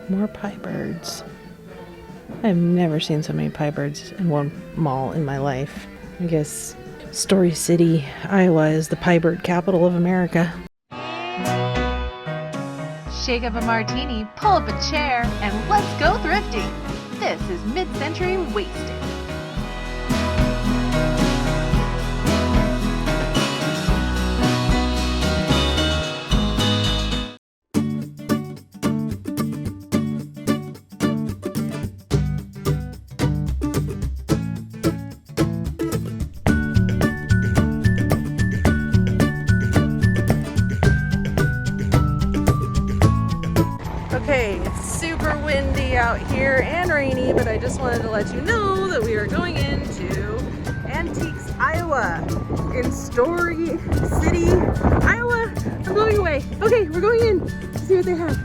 More pie birds. I've never seen so many pie birds in one mall in my life. I guess Story City, Iowa is the pie bird capital of America. Shake up a martini, pull up a chair, and let's go thrifting. This is Mid-Century Wasted. Okay, it's super windy out here and rainy, but I just wanted to let you know that we are going into Antiques, Iowa, in Story City, Iowa. I'm going away. Okay, we're going in to see what they have.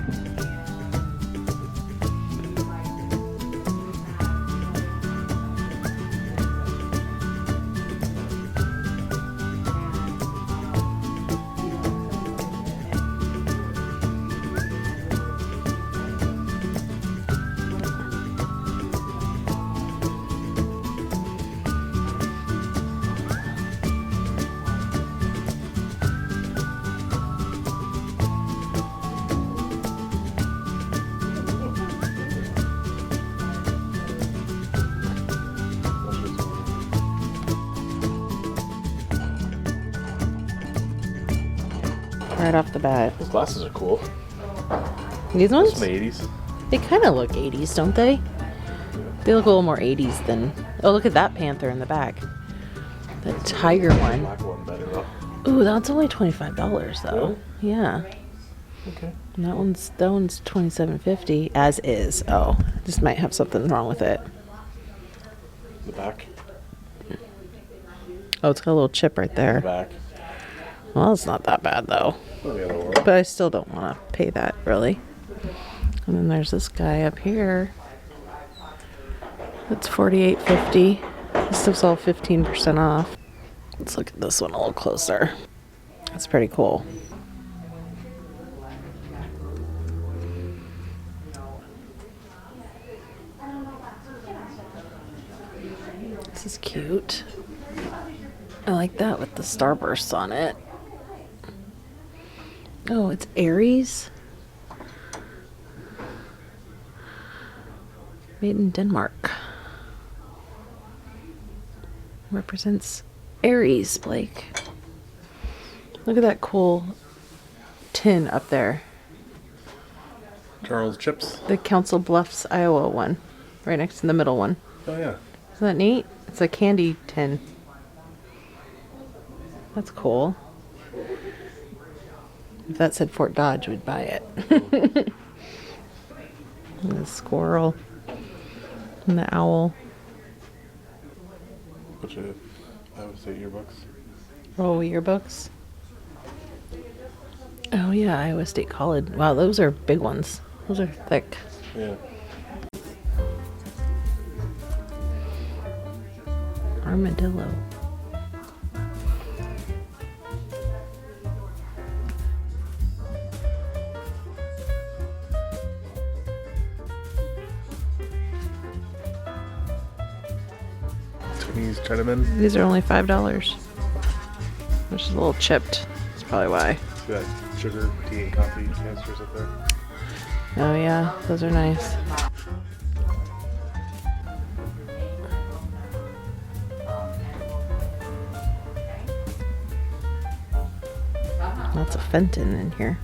Right off the bat. Those glasses are cool. These ones? From the 80s. They kind of look 80s, don't they? They look a little more 80s than... Oh, look at that panther in the back. The tiger one. Black one better though. Ooh, that's only $25 though. Really? Yeah. Okay. And that one's $27.50 as is. Oh, just might have something wrong with it. The back. Oh, it's got a little chip right The there. back. Well, it's not that bad though. Oh, the other one. But I still don't want to pay that really. And then there's this guy up here. It's $48.50. This stuff's all 15% off. Let's look at this one a little closer. That's pretty cool. This is cute. I like that with the starbursts on it. Oh, it's Aries. Made in Denmark. Represents Aries, Blake. Look at that cool tin up there. Charles Chips. The Council Bluffs, Iowa one. Right next to the middle one. Oh yeah. Isn't that neat? It's a candy tin. That's cool. If that said Fort Dodge, we'd buy it. And the squirrel. And the owl. Bunch of Iowa State yearbooks. Oh, yearbooks. Oh yeah, Iowa State College. Wow, those are big ones. Those are thick. Yeah. Armadillo. Chinese Chinaman. These are only $5. Which is a little chipped. That's probably why. See that sugar, tea, and coffee canisters up there? Oh yeah, those are nice. Lots of Fenton in here.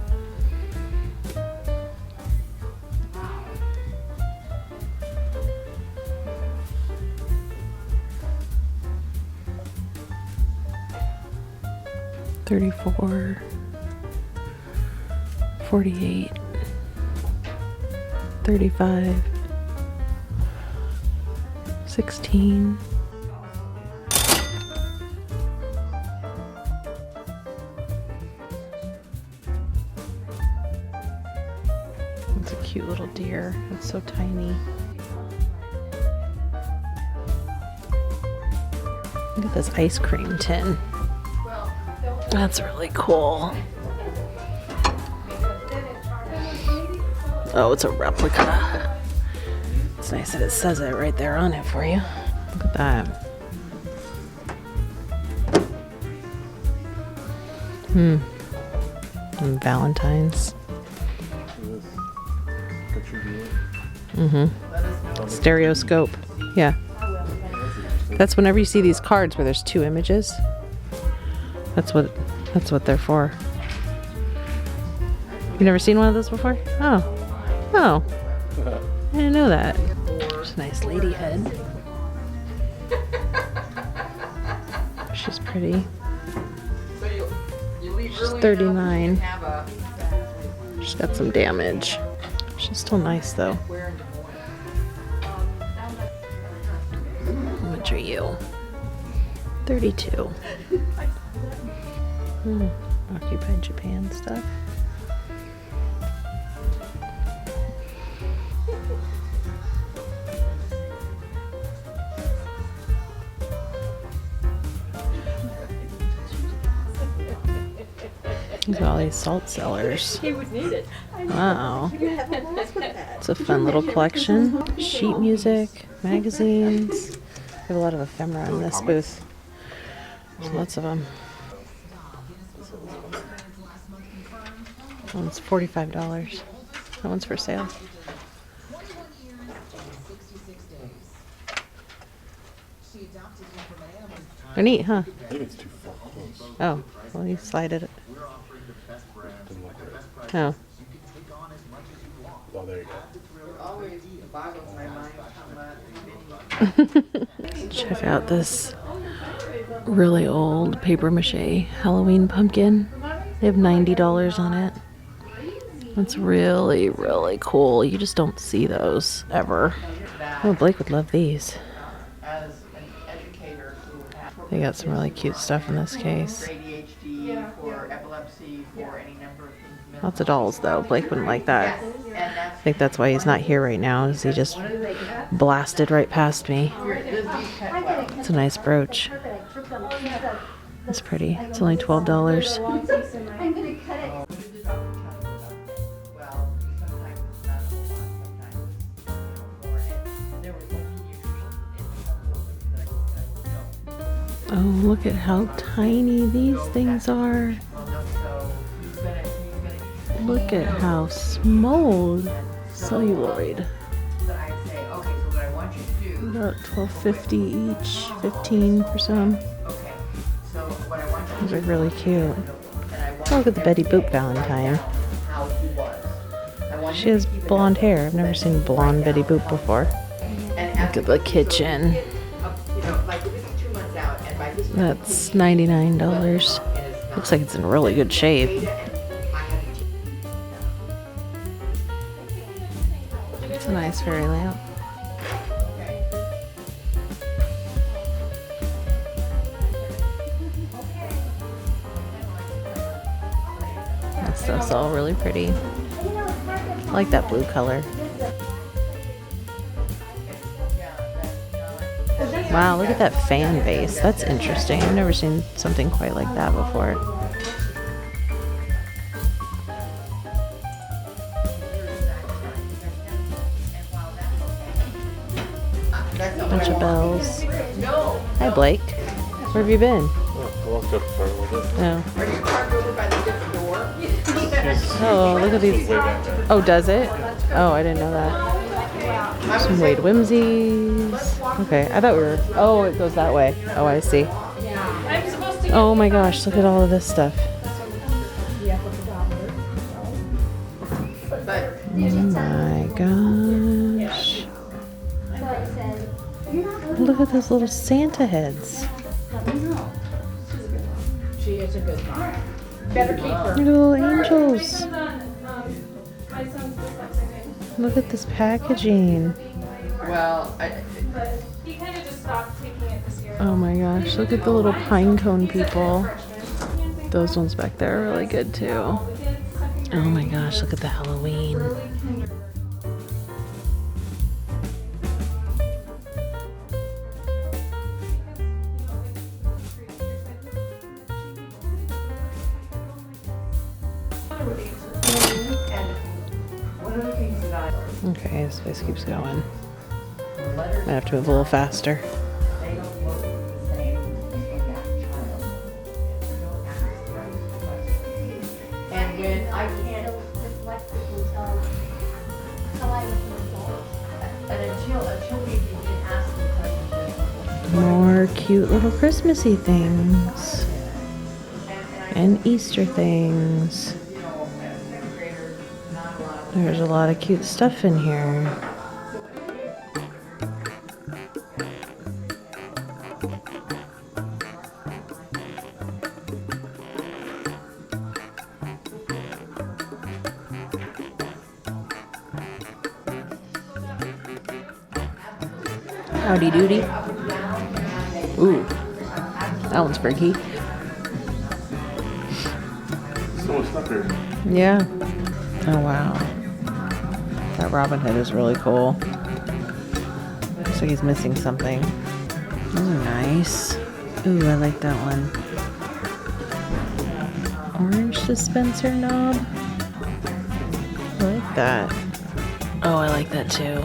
$34, $48, $35, $16. It's a cute little deer. It's so tiny. Look at this ice cream tin. That's really cool. Oh, it's a replica. It's nice that it says it right there on it for you. Look at that. And Valentine's. Stereoscope. Yeah. That's whenever you see these cards where there's two images. That's what they're for. You never seen one of those before? Oh. Oh. I didn't know that. There's a nice lady head. She's pretty. She's 39. She's got some damage. She's still nice though. How much are you? 32. Occupied Japan stuff. Look at all these salt cellars. He would need it. Wow. It's a fun little collection. Sheet music, magazines. We have a lot of ephemera in this booth. There's lots of them. That one's $45. That one's for sale. They're neat, huh? I think it's too far close. Oh, well, you slide it. Didn't look right. Oh. Oh, there you go. Check out this really old paper mache Halloween pumpkin. They have $90 on it. That's really, really cool. You just don't see those ever. Oh, Blake would love these. They got some really cute stuff in this case. Lots of dolls though. Blake wouldn't like that. I think that's why he's not here right now, is he just blasted right past me. It's a nice brooch. It's pretty. It's only $12. Oh, look at how tiny these things are. Look at how small. Celluloid. About $12.50 each, 15 for some. These are really cute. Oh, look at the Betty Boop Valentine. She has blonde hair. I've never seen blonde Betty Boop before. Look at the kitchen. That's $99. Looks like it's in really good shape. It's a nice fairy lamp. That stuff's all really pretty. I like that blue color. Wow, look at that fan base. That's interesting. I've never seen something quite like that before. Bunch of bells. Hi, Blake. Where have you been? No. Oh, look at these. Oh, does it? Oh, I didn't know that. Some Wade Whimsies. Okay, I thought we were... Oh, it goes that way. Oh, I see. Oh my gosh, look at all of this stuff. Oh my gosh. Look at those little Santa heads. She is a good mom. Better keep her. Little angels. Look at this packaging. Well, He kind of just stopped taking it this year. Oh my gosh, look at the little pine cone people. Those ones back there are really good too. Oh my gosh, look at the Halloween. and one of the things Okay, this place keeps going. Might have to move a little faster. And when I can't, and until we can ask the question. More cute little Christmassy things. And Easter things. There's a lot of cute stuff in here. Howdy doody. Ooh, that one's freaky. So it's not there. Yeah. Oh wow. That Robin Hood is really cool. Looks like he's missing something. Ooh, nice. Ooh, I like that one. Orange dispenser knob. I like that. Oh, I like that too.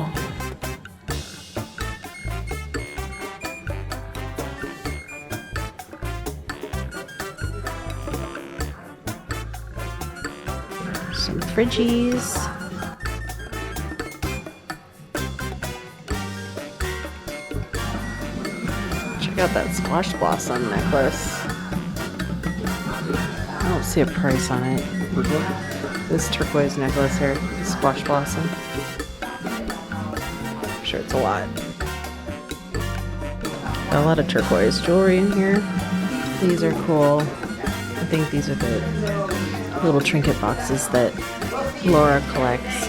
Some fridgies. Check out that squash blossom necklace. I don't see a price on it. This turquoise necklace here, the squash blossom. I'm sure it's a lot. Got a lot of turquoise jewelry in here. These are cool. I think these are the little trinket boxes that Laura collects.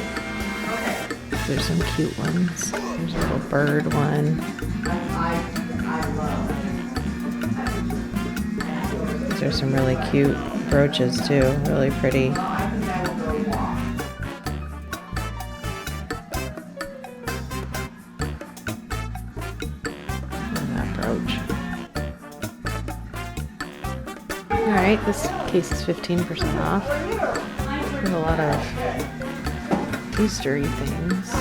There's some cute ones. There's a little bird one. These are some really cute brooches too. Really pretty. That brooch. Alright, this case is 15% off. There's a lot of Easter-y things.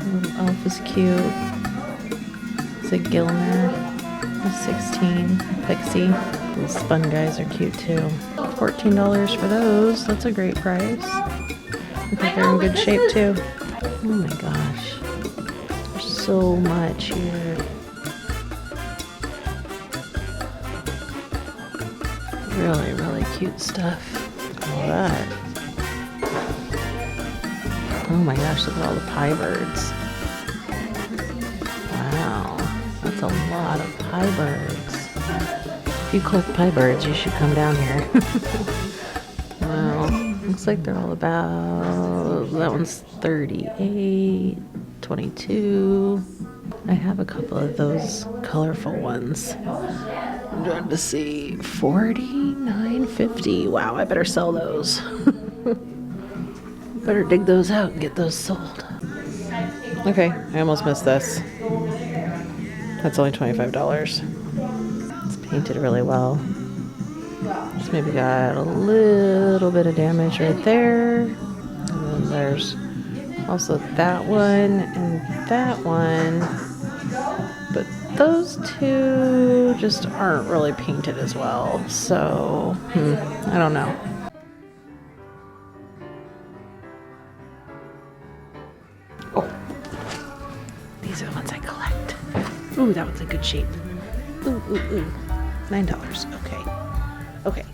Little elf is cute. It's a Gilmer. 16 Pixie. The spun guys are cute too. $14 for those. That's a great price. I think they're in good shape too. Oh my gosh. There's so much here. Really, really cute stuff. Look at all that. Oh my gosh, look at all the pie birds. Wow. That's a lot of pie birds. If you collect pie birds, you should come down here. Wow. Looks like they're all about... That one's 38, 22. I have a couple of those colorful ones. I'm trying to see. 49.50. Wow, I better sell those. Better dig those out and get those sold. Okay, I almost missed this. That's only $25. It's painted really well. It's maybe got a little bit of damage right there. And then there's also that one and that one. But those two just aren't really painted as well. So, I don't know. Oh, these are the ones I collect. Ooh, that one's in good shape. Ooh, ooh, ooh. $9. Okay. Okay.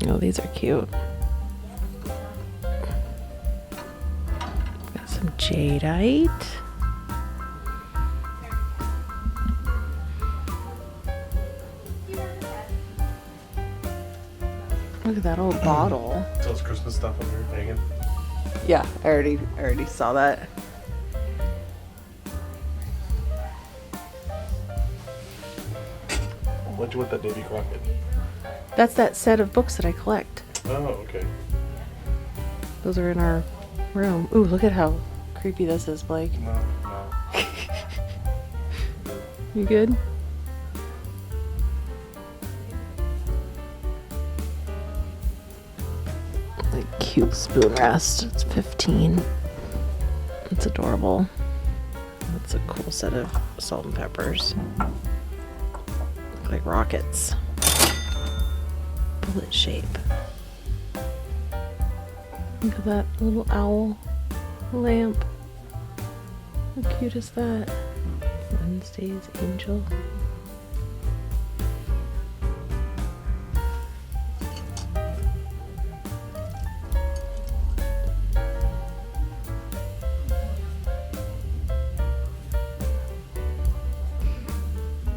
Oh, these are cute. Got some jadeite. Look at that old bottle. Sells Christmas stuff under hanging. Yeah, I already saw that. Why'd you want that Davy Crockett? That's that set of books that I collect. Oh, okay. Those are in our room. Ooh, look at how creepy this is, Blake. No. You good? A cute spoon rest. It's 15. It's adorable. That's a cool set of salt and peppers. Look like rockets. Bullet shape. Look at that little owl lamp. How cute is that? Wednesday's angel.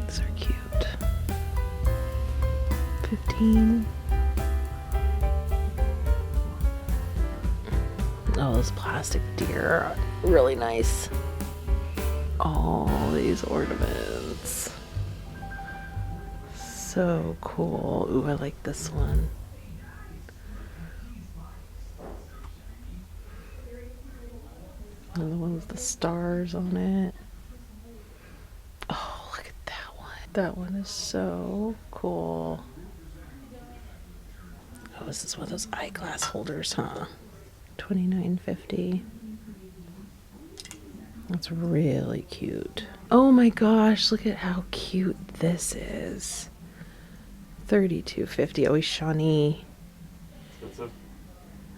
These are cute. 15. Oh, those plastic deer are really nice. All these ornaments. So cool. Ooh, I like this one. And the one with the stars on it. Oh, look at that one. That one is so cool. Oh, this is one of those eyeglass holders, huh? $29.50. That's really cute. Oh my gosh, look at how cute this is. $32.50. Oh, Shawnee. Expensive?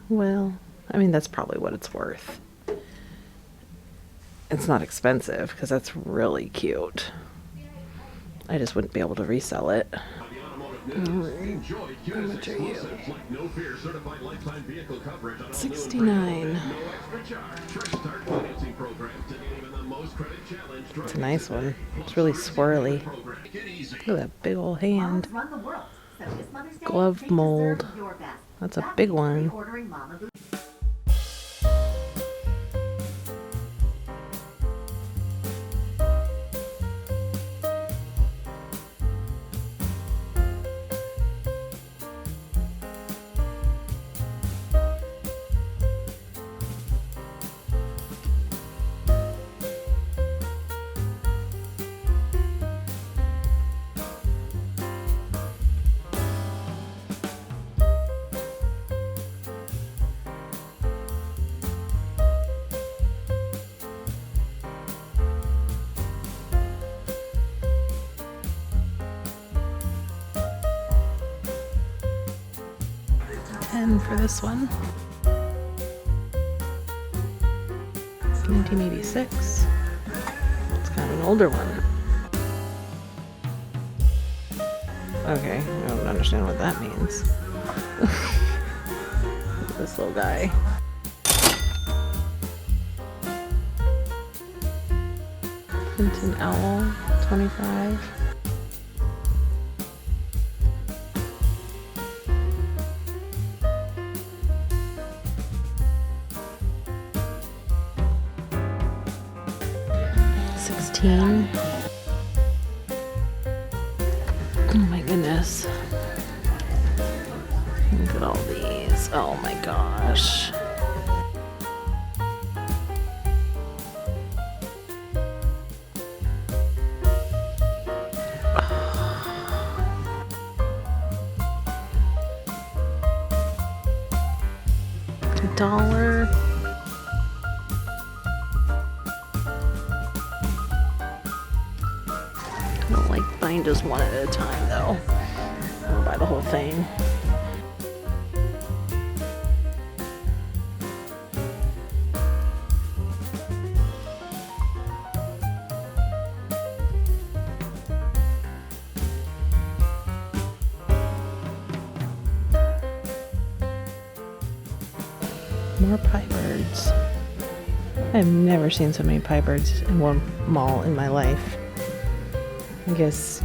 Well, I mean, that's probably what it's worth. It's not expensive because that's really cute. I just wouldn't be able to resell it. Alright, how much are you? 69. It's a nice one. It's really swirly. Look at that big old hand. Glove mold. That's a big one. $10 for this one. 1986. It's kind of an older one. Okay, I don't understand what that means. This little guy. Clinton Owl, 25. Oh my goodness. Look at all these. Oh my gosh. $1. I don't like buying just one at a time though. I'll buy the whole thing. More pie birds. I've never seen so many pie birds in one mall in my life. I guess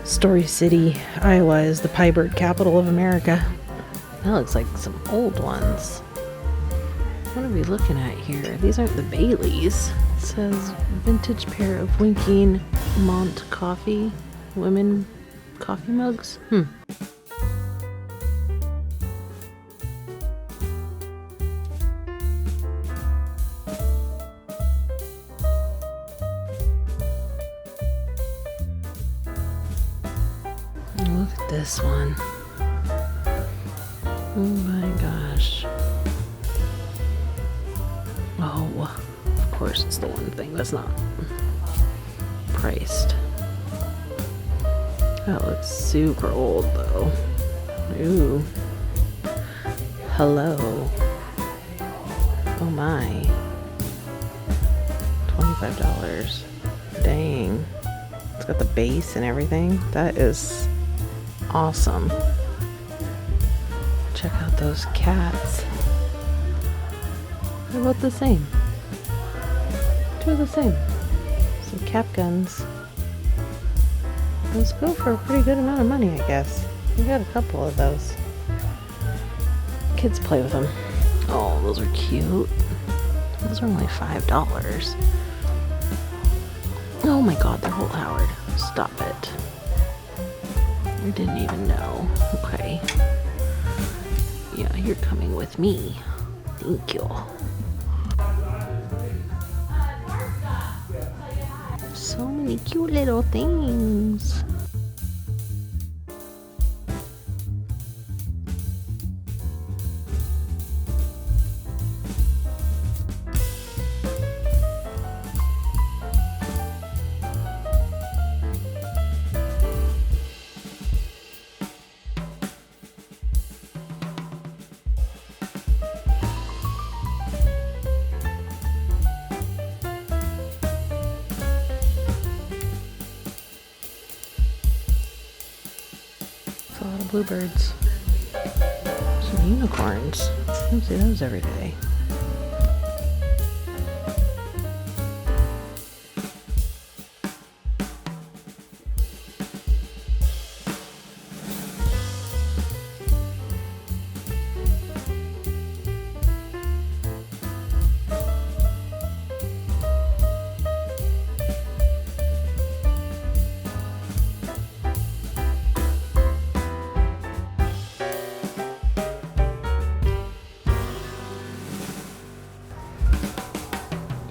Story City, Iowa is the pie bird capital of America. That looks like some old ones. What are we looking at here? These aren't the Baileys. It says vintage pair of winking Mont coffee. Women coffee mugs. Look at this one. Oh my gosh. Oh, of course it's the one thing that's not priced. That looks super old though. Ooh. Hello. Oh my. $25. Dang. It's got the base and everything. That is awesome. Check out those cats. They're both the same. Two are the same. Some cap guns. Those go for a pretty good amount of money, I guess. We got a couple of those. Kids play with them. Oh, those are cute. Those are only $5. Oh my god, they're whole Howard. Stop it. I didn't even know. Okay. Yeah, you're coming with me. Thank you. So many cute little things. A lot of bluebirds. Some unicorns. I don't see those every day.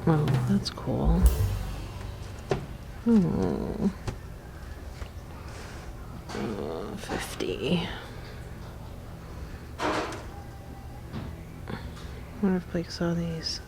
Oh, that's cool. Oh, 50. I wonder if Blake saw these.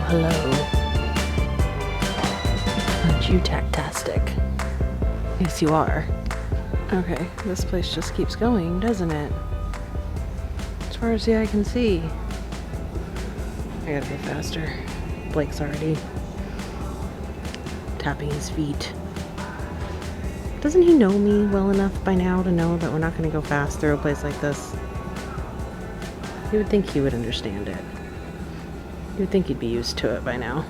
Hello. Aren't you tactastic? Yes, you are. Okay, this place just keeps going, doesn't it? As far as the eye can see. I gotta go faster. Blake's already tapping his feet. Doesn't he know me well enough by now to know that we're not gonna go fast through a place like this? You would think he would understand it. You'd think he'd be used to it by now.